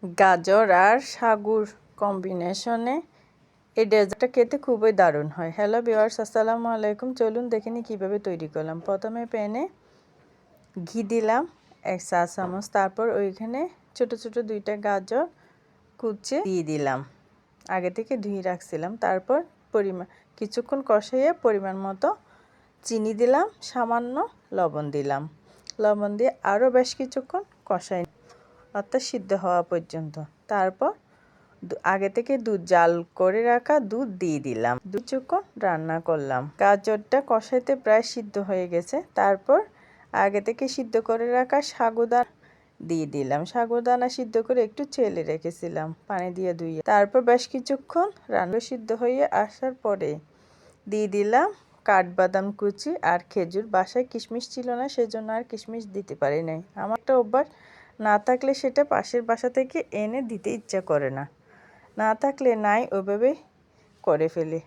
গাজর আর সাগুর কম্বিনেশনে এই ডেজার্টটা খেতে খুবই দারুণ হয়। হ্যালো ভিউয়ার্স, আসসালামু আলাইকুম। চলুন দেখে নিই কীভাবে তৈরি করলাম। প্রথমে প্যানে ঘি দিলাম 1 চা চামচ, তারপর ওইখানে ছোট ছোট 2টা গাজর কুচে দিয়ে দিলাম, আগে থেকে ধুয়ে রাখছিলাম। তারপর কিছুক্ষণ কষাইয়ে পরিমাণ মতো চিনি দিলাম, সামান্য লবণ দিলাম। লবণ দিয়ে আরও বেশ কিছুক্ষণ কষাই, অর্থাৎ সিদ্ধ হওয়া পর্যন্ত। তারপর আগে থেকে দুধ জাল করে রাখা দুধ দিয়ে দিলাম, কিছুক্ষণ রান্না করলাম। গাজরটা কষাইতে প্রায় সিদ্ধ হয়ে গেছে। তারপর আগে থেকে সিদ্ধ করে রাখা সাগুদানা দিয়ে দিলাম। সাগুদানা সিদ্ধ করে একটু চেলে রেখেছিলাম পানি দিয়ে ধুয়ে। তারপর বেশ কিছুক্ষণ রান্না সিদ্ধ হয়ে আসার পরে দিয়ে দিলাম কাঠবাদাম কুচি আর খেজুর। বাসায় কিশমিশ ছিল না, সেজন্য আর কিশমিশ দিতে পারি নাই। আমার একটা অভ্যাস, না থাকলে সেটা পাশের বাসা থেকে এনে দিতে ইচ্ছা করে না, না থাকলে নাই, ওইভাবেই করে ফেলি।